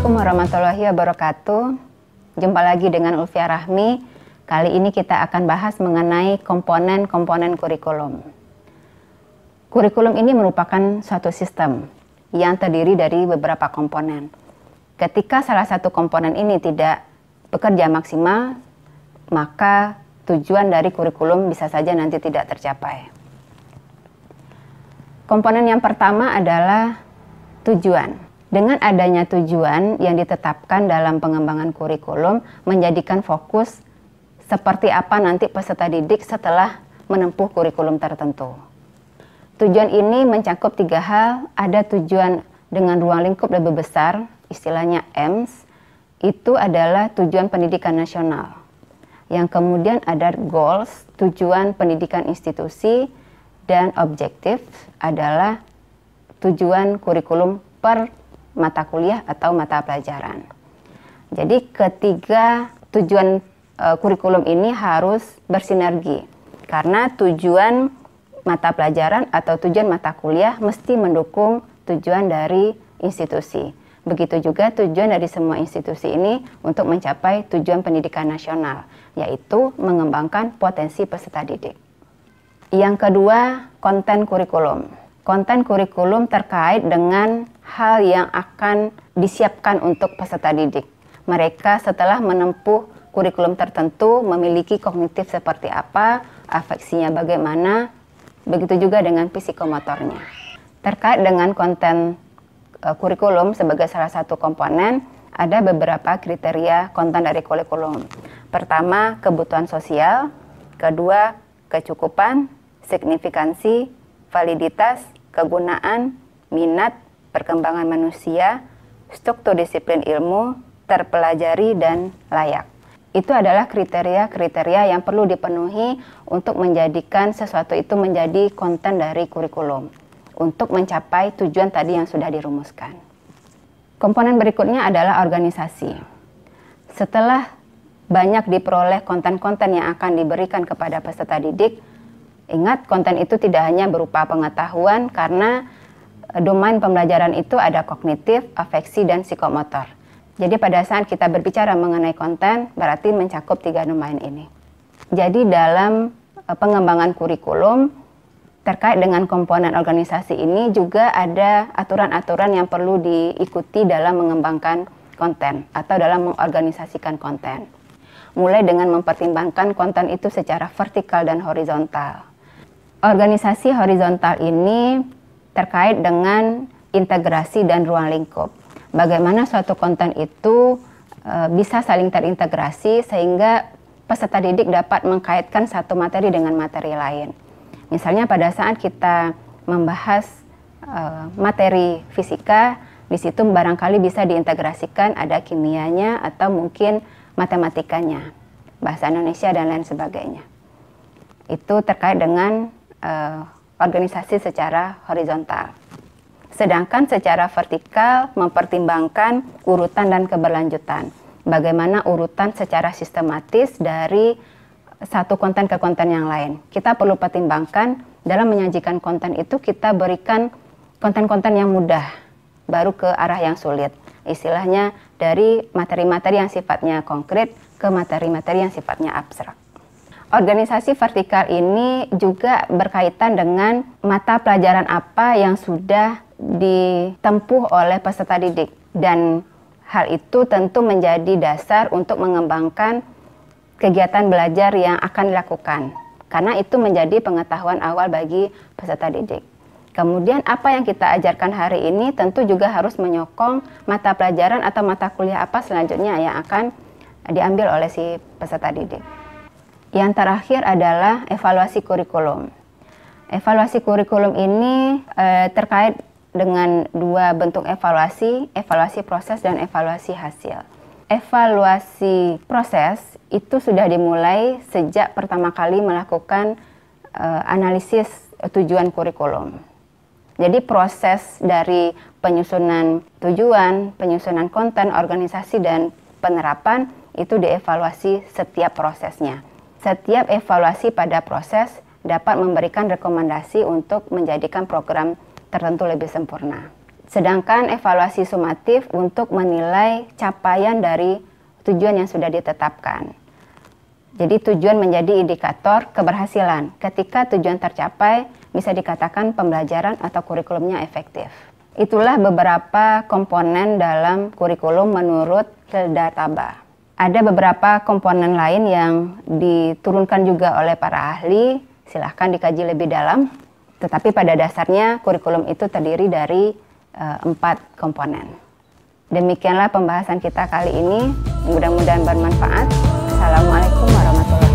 Assalamualaikum warahmatullahi wabarakatuh. Jumpa lagi dengan Ulfia Rahmi. Kali ini kita akan bahas mengenai komponen-komponen kurikulum. Kurikulum ini merupakan suatu sistem yang terdiri dari beberapa komponen. Ketika salah satu komponen ini tidak bekerja maksimal, maka tujuan dari kurikulum bisa saja nanti tidak tercapai. Komponen yang pertama adalah tujuan. Dengan adanya tujuan yang ditetapkan dalam pengembangan kurikulum menjadikan fokus seperti apa nanti peserta didik setelah menempuh kurikulum tertentu. Tujuan ini mencakup 3 hal, ada tujuan dengan ruang lingkup lebih besar, istilahnya EMS, itu adalah tujuan pendidikan nasional. Yang kemudian ada goals, tujuan pendidikan institusi, dan objektif adalah tujuan kurikulum per mata kuliah atau mata pelajaran. Jadi ketiga tujuan kurikulum ini harus bersinergi karena tujuan mata pelajaran atau tujuan mata kuliah mesti mendukung tujuan dari institusi. Begitu juga tujuan dari semua institusi ini untuk mencapai tujuan pendidikan nasional, yaitu mengembangkan potensi peserta didik. Yang kedua, konten kurikulum. Konten kurikulum terkait dengan hal yang akan disiapkan untuk peserta didik. Mereka setelah menempuh kurikulum tertentu memiliki kognitif seperti apa, afeksinya bagaimana, begitu juga dengan psikomotornya. Terkait dengan konten kurikulum sebagai salah satu komponen, ada beberapa kriteria konten dari kurikulum. Pertama, kebutuhan sosial. Kedua, kecukupan, signifikansi, validitas, kegunaan, minat, perkembangan manusia, struktur disiplin ilmu, terpelajari, dan layak. Itu adalah kriteria-kriteria yang perlu dipenuhi untuk menjadikan sesuatu itu menjadi konten dari kurikulum untuk mencapai tujuan tadi yang sudah dirumuskan. Komponen berikutnya adalah organisasi. Setelah banyak diperoleh konten-konten yang akan diberikan kepada peserta didik, ingat, konten itu tidak hanya berupa pengetahuan karena domain pembelajaran itu ada kognitif, afeksi, dan psikomotor. Jadi pada saat kita berbicara mengenai konten, berarti mencakup 3 domain ini. Jadi dalam pengembangan kurikulum, terkait dengan komponen organisasi ini juga ada aturan-aturan yang perlu diikuti dalam mengembangkan konten atau dalam mengorganisasikan konten. Mulai dengan mempertimbangkan konten itu secara vertikal dan horizontal. Organisasi horizontal ini terkait dengan integrasi dan ruang lingkup. Bagaimana suatu konten itu bisa saling terintegrasi sehingga peserta didik dapat mengkaitkan satu materi dengan materi lain. Misalnya pada saat kita membahas materi fisika, di situ barangkali bisa diintegrasikan ada kimianya atau mungkin matematikanya, bahasa Indonesia dan lain sebagainya. Itu terkait dengan organisasi secara horizontal. Sedangkan secara vertikal mempertimbangkan urutan dan keberlanjutan. Bagaimana urutan secara sistematis dari satu konten ke konten yang lain. Kita perlu pertimbangkan dalam menyajikan konten itu kita berikan konten-konten yang mudah, baru ke arah yang sulit. Istilahnya dari materi-materi yang sifatnya konkret ke materi-materi yang sifatnya abstrak. Organisasi vertikal ini juga berkaitan dengan mata pelajaran apa yang sudah ditempuh oleh peserta didik. Dan hal itu tentu menjadi dasar untuk mengembangkan kegiatan belajar yang akan dilakukan. Karena itu menjadi pengetahuan awal bagi peserta didik. Kemudian apa yang kita ajarkan hari ini tentu juga harus menyokong mata pelajaran atau mata kuliah apa selanjutnya yang akan diambil oleh si peserta didik. Yang terakhir adalah evaluasi kurikulum. Evaluasi kurikulum ini terkait dengan 2 bentuk evaluasi, evaluasi proses dan evaluasi hasil. Evaluasi proses itu sudah dimulai sejak pertama kali melakukan analisis tujuan kurikulum. Jadi proses dari penyusunan tujuan, penyusunan konten, organisasi, dan penerapan itu dievaluasi setiap prosesnya. Setiap evaluasi pada proses dapat memberikan rekomendasi untuk menjadikan program tertentu lebih sempurna. Sedangkan evaluasi sumatif untuk menilai capaian dari tujuan yang sudah ditetapkan. Jadi tujuan menjadi indikator keberhasilan. Ketika tujuan tercapai, bisa dikatakan pembelajaran atau kurikulumnya efektif. Itulah beberapa komponen dalam kurikulum menurut Hilda Taba. Ada beberapa komponen lain yang diturunkan juga oleh para ahli, silahkan dikaji lebih dalam. Tetapi pada dasarnya kurikulum itu terdiri dari 4 komponen. Demikianlah pembahasan kita kali ini, mudah-mudahan bermanfaat. Assalamualaikum warahmatullahi wabarakatuh.